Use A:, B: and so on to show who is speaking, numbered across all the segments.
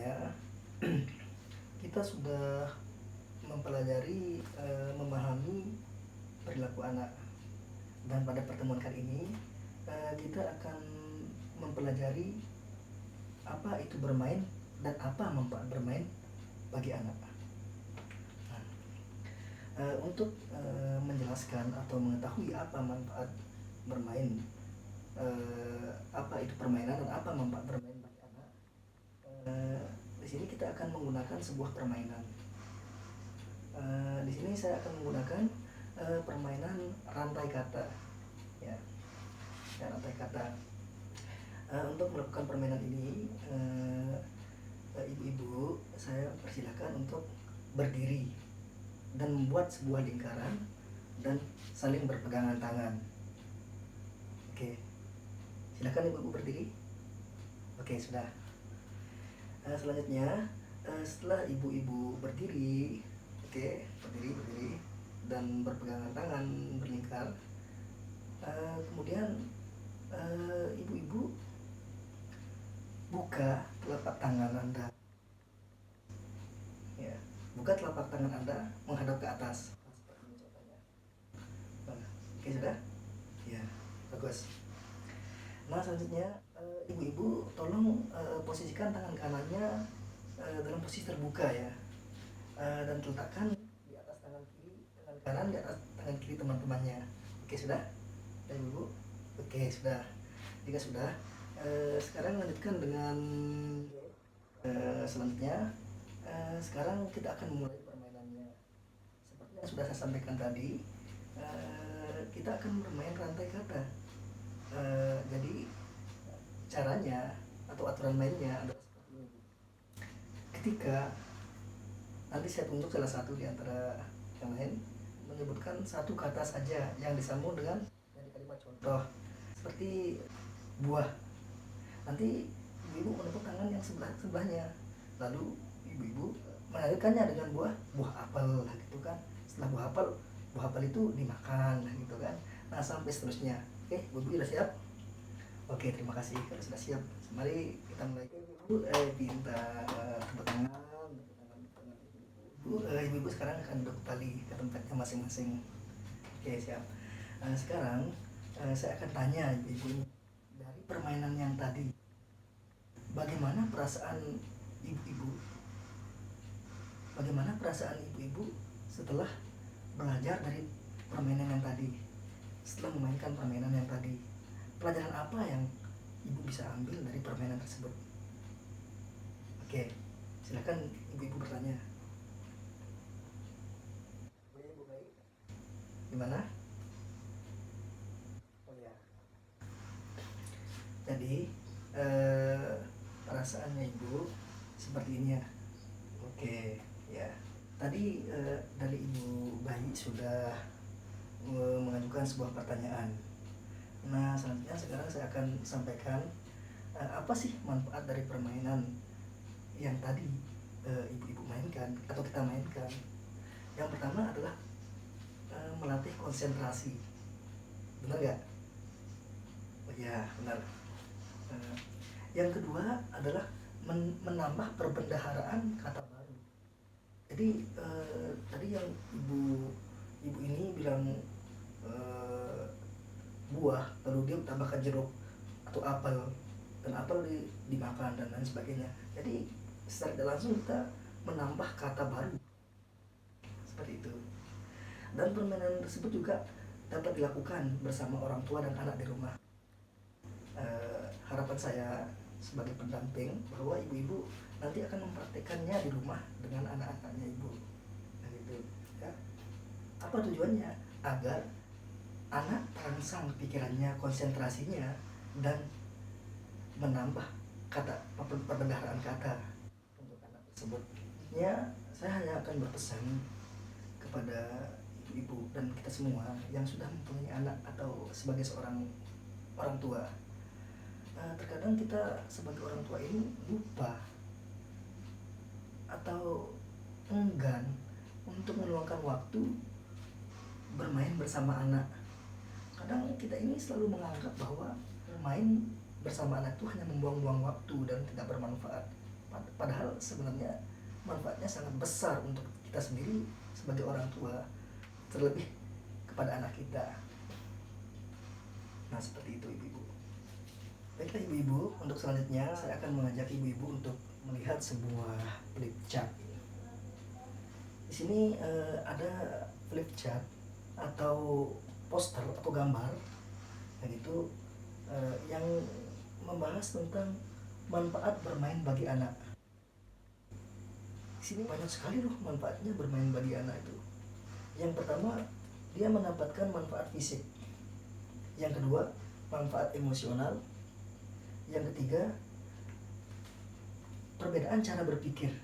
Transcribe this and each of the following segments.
A: sebelumnya kita sudah mempelajari, memahami perilaku anak, dan pada pertemuan kali ini kita akan mempelajari apa itu bermain dan apa manfaat bermain bagi anak. Untuk menjelaskan atau mengetahui apa manfaat bermain, apa itu permainan dan apa manfaat bermain bagi anak, di sini kita akan menggunakan sebuah permainan. Di sini saya akan menggunakan permainan rantai kata, ya, rantai kata. Untuk melakukan permainan ini, ibu-ibu saya persilakan untuk berdiri dan membuat sebuah lingkaran dan saling berpegangan tangan. Oke, silakan ibu-ibu berdiri. Oke, sudah. Selanjutnya, setelah ibu-ibu berdiri, berdiri dan berpegangan tangan berlingkar, kemudian ibu-ibu buka telapak tangan Anda, ya, buka telapak tangan Anda menghadap ke atas. Oke, sudah? Ya, bagus. Nah, selanjutnya ibu-ibu tolong posisikan tangan kanannya dalam posisi terbuka, ya, dan letakkan di atas tangan kiri, tangan kanan di atas tangan kiri teman-temannya. Oke, sudah? Dan ibu? Oke, sudah. Jika sudah, sekarang lanjutkan dengan selanjutnya. Sekarang kita akan memulai permainannya. Seperti yang sudah saya sampaikan tadi, kita akan bermain rantai kata. Jadi caranya atau aturan mainnya adalah seperti ini. Ketika nanti saya tunjuk salah satu di antara yang lain menyebutkan satu kata saja yang disambung dengan kalimat contoh, seperti buah. Nanti ibu-ibu menepuk tangan yang sebelahnya, lalu ibu-ibu melanjutkannya dengan buah apel, gitu kan. Setelah buah apel itu dimakan, gitu kan. Nah, sampai seterusnya. Oke, ibu-ibu sudah siap? Oke, terima kasih. Kalau sudah siap, mari kita mulai. Ibu, pintar, tepuk tangan. Ibu-ibu sekarang akan duduk kembali ke tempatnya masing-masing. Oke, siap. Sekarang saya akan tanya ibu-ibu, dari permainan yang tadi, bagaimana perasaan ibu-ibu? Bagaimana perasaan ibu-ibu setelah belajar dari permainan yang tadi? Setelah memainkan permainan yang tadi, pelajaran apa yang ibu bisa ambil dari permainan tersebut? Oke, silakan ibu-ibu bertanya. Ibu baik? Gimana? Oh ya. Jadi perasaannya ibu seperti ini, ya. Oke, ya. Tadi dari Ibu Bayi sudah mengajukan sebuah pertanyaan. Nah, selanjutnya sekarang saya akan sampaikan apa sih manfaat dari permainan yang tadi ibu-ibu mainkan atau kita mainkan. Yang pertama adalah melatih konsentrasi. Benar nggak? Oh ya, benar. Yang kedua adalah menambah perbendaharaan kata baru. Jadi tadi yang ibu ini bilang buah, lalu dia tambahkan jeruk atau apel, dan apel dimakan dan lain sebagainya. Jadi secara tidak langsung kita menambah kata baru, seperti itu. Dan permainan tersebut juga dapat dilakukan bersama orang tua dan anak di rumah. Harapan saya sebagai pendamping bahwa ibu-ibu nanti akan mempraktekannya di rumah dengan anak-anaknya ibu. Nah, gitu, ya. Apa tujuannya? Agar anak terangsang pikirannya, konsentrasinya, dan menambah kata, perbendaharaan kata untuk anak tersebut. Ya, saya hanya akan berpesan kepada ibu dan kita semua yang sudah mempunyai anak atau sebagai seorang orang tua. Terkadang kita sebagai orang tua ini lupa atau enggan untuk meluangkan waktu bermain bersama anak. Kadang kita ini selalu menganggap bahwa bermain bersama anak itu hanya membuang-buang waktu dan tidak bermanfaat. padahal sebenarnya manfaatnya sangat besar untuk kita sendiri sebagai orang tua, terlebih kepada anak kita. Nah, seperti itu ibu-ibu. Baiklah ibu-ibu, untuk selanjutnya saya akan mengajak ibu-ibu untuk melihat sebuah flip chart. Di sini ada flip chart atau poster atau gambar, yaitu yang membahas tentang manfaat bermain bagi anak. Di sini banyak sekali loh manfaatnya bermain bagi anak itu. Yang pertama, dia mendapatkan manfaat fisik. Yang kedua, manfaat emosional. Yang ketiga, perbedaan cara berpikir.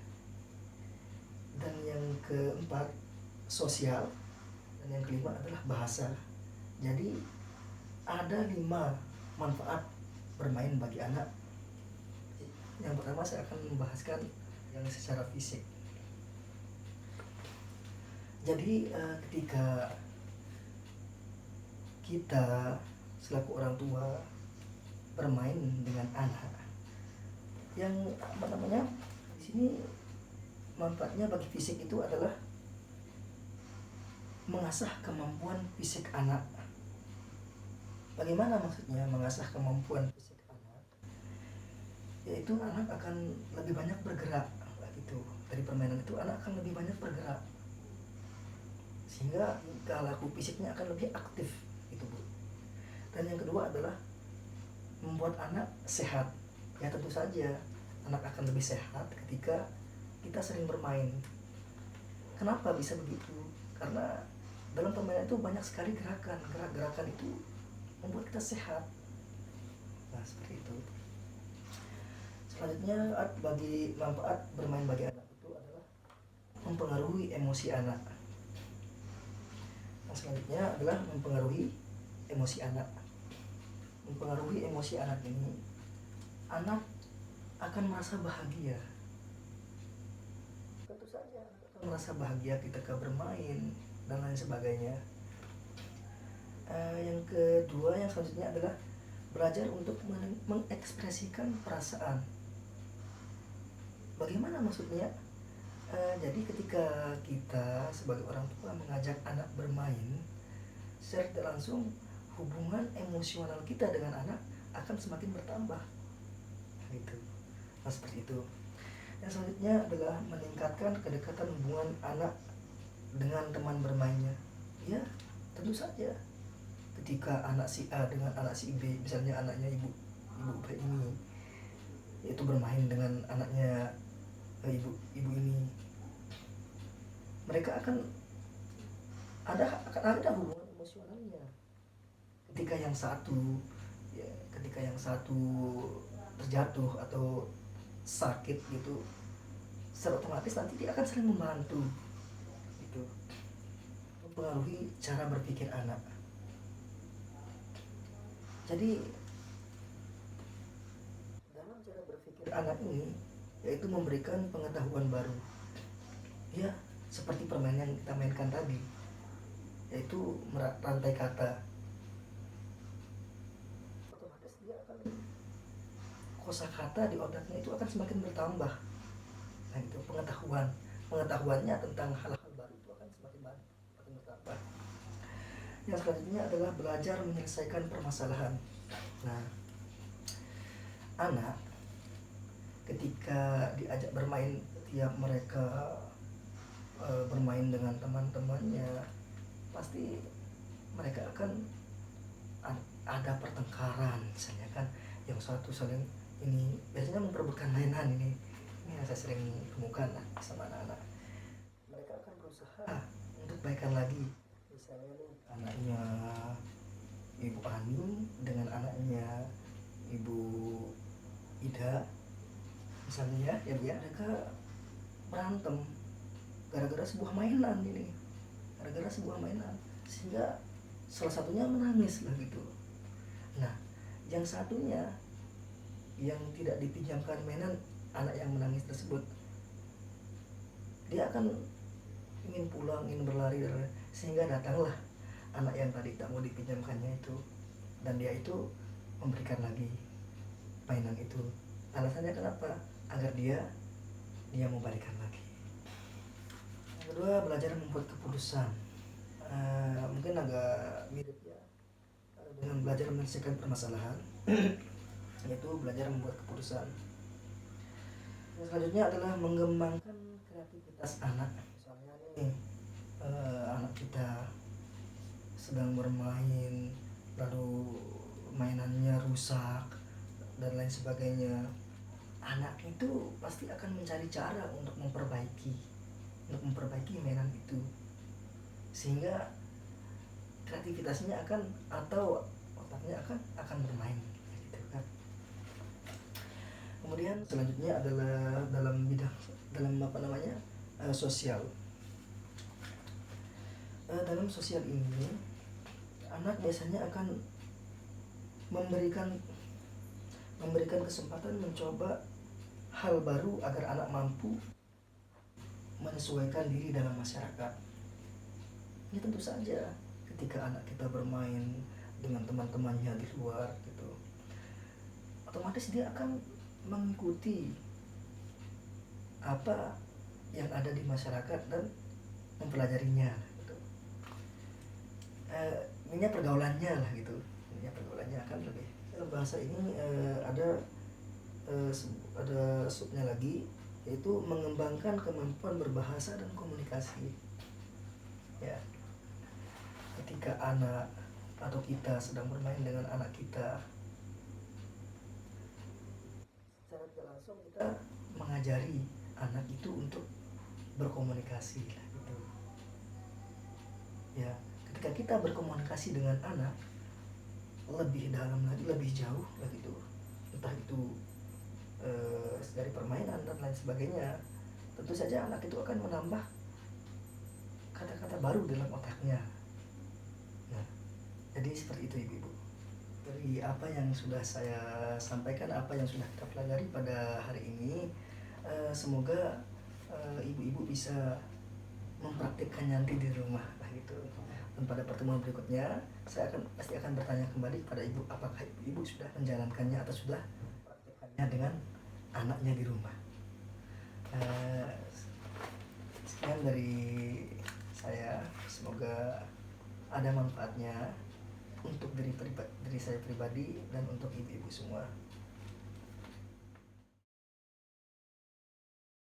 A: Dan yang keempat, sosial. Dan yang kelima adalah bahasa. Jadi ada 5 manfaat bermain bagi anak. Yang pertama saya akan membahaskan yang secara fisik. Jadi ketika kita selaku orang tua bermain dengan anak, yang di sini manfaatnya bagi fisik itu adalah mengasah kemampuan fisik anak. Bagaimana maksudnya mengasah kemampuan fisik anak? Yaitu anak akan lebih banyak bergerak gitu. Dari permainan itu anak akan lebih banyak bergerak, sehingga laku fisiknya akan lebih aktif gitu Bu. Dan yang kedua adalah membuat anak sehat. Ya tentu saja anak akan lebih sehat ketika kita sering bermain. Kenapa bisa begitu? Karena dalam permainan itu banyak sekali gerakan. Gerak-gerakan itu membuat kita sehat. Nah, seperti itu. Selanjutnya, bagi manfaat bermain bagi anak itu adalah mempengaruhi emosi anak. Yang selanjutnya adalah mempengaruhi emosi anak. Mempengaruhi emosi anak ini, anak akan merasa bahagia. Tentu saja anak akan merasa bahagia ketika bermain dan lain sebagainya. Yang kedua, yang selanjutnya adalah belajar untuk mengekspresikan perasaan. Bagaimana maksudnya? Jadi ketika kita sebagai orang tua mengajak anak bermain, secara tidak langsung hubungan emosional kita dengan anak akan semakin bertambah. Gitu. Nah, seperti itu. Yang selanjutnya adalah meningkatkan kedekatan hubungan anak dengan teman bermainnya. Ya, tentu saja. Ketika anak si A dengan anak si B, misalnya anaknya ibu B ini, yaitu bermain dengan anaknya ibu ini, mereka akan ada hubungan emosionalnya. Ketika yang satu terjatuh atau sakit gitu, secara otomatis nanti dia akan saling membantu gitu. Mempengaruhi cara berpikir anak. Jadi dalam cara berpikir anak ini, yaitu memberikan pengetahuan baru. Ya, seperti permainan yang kita mainkan tadi, yaitu rantai kata. Otomatis dia akan kosakata di otaknya itu akan semakin bertambah. Nah, itu pengetahuannya tentang hal-hal baru itu akan semakin bertambah. Yang selanjutnya adalah belajar menyelesaikan permasalahan. Nah, anak ketika diajak bermain, tiap mereka bermain dengan teman-temannya, pasti mereka akan ada pertengkaran, misalnya kan, yang satu saling ini biasanya memperebutkan mainan ini yang saya sering temukan sama anak-anak. Mereka akan berusaha untuk baikan lagi. Misalnya nih, anaknya Ibu Ani dengan anaknya Ibu Ida, misalnya ya mereka berantem gara-gara sebuah mainan sehingga salah satunya menangis lah gitu. Nah, yang satunya yang tidak dipinjamkan mainan, anak yang menangis tersebut, dia akan ingin pulang, ingin berlari, sehingga datanglah anak yang tadi tak mau dipinjamkannya itu, dan dia itu memberikan lagi mainan itu. Alasannya kenapa? Agar dia dia mau balikan lagi. Yang kedua, belajar membuat keputusan. Mungkin agak mirip ya dengan belajar menyelesaikan permasalahan, yaitu belajar membuat keputusan. Yang selanjutnya adalah mengembangkan kreativitas anak. Misalnya nih, anak kita sedang bermain lalu mainannya rusak dan lain sebagainya, anak itu pasti akan mencari cara untuk memperbaiki mainan itu, sehingga kreativitasnya atau otaknya akan bermain gitu kan. Kemudian selanjutnya adalah sosial. Dalam sosial ini anak biasanya akan memberikan kesempatan mencoba hal baru agar anak mampu menyesuaikan diri dalam masyarakat. Ya tentu saja ketika anak kita bermain dengan teman-temannya di luar gitu, otomatis dia akan mengikuti apa yang ada di masyarakat dan mempelajarinya gitu. Ini pergaulannya lah gitu. Ini pergaulannya akan lebih, dalam bahasa ini ada subnya lagi, yaitu mengembangkan kemampuan berbahasa dan komunikasi. Ya, ketika anak atau kita sedang bermain dengan anak kita, secara tidak langsung kita mengajari anak itu untuk berkomunikasi lah gitu. Ya, ketika kita berkomunikasi dengan anak lebih dalam lagi, lebih jauh lagi gitu, entah itu dari permainan dan lain sebagainya, tentu saja anak itu akan menambah kata-kata baru dalam otaknya. Nah, jadi seperti itu ibu-ibu. Dari apa yang sudah saya sampaikan, apa yang sudah kita pelajari pada hari ini, semoga ibu-ibu bisa mempraktikkannya nanti di rumah gitu. Dan pada pertemuan berikutnya saya pasti akan bertanya kembali kepada ibu, apakah ibu sudah menjalankannya atau sudah mempraktikkannya dengan anaknya di rumah. Sekian dari saya, semoga ada manfaatnya untuk diri saya pribadi dan untuk ibu-ibu semua.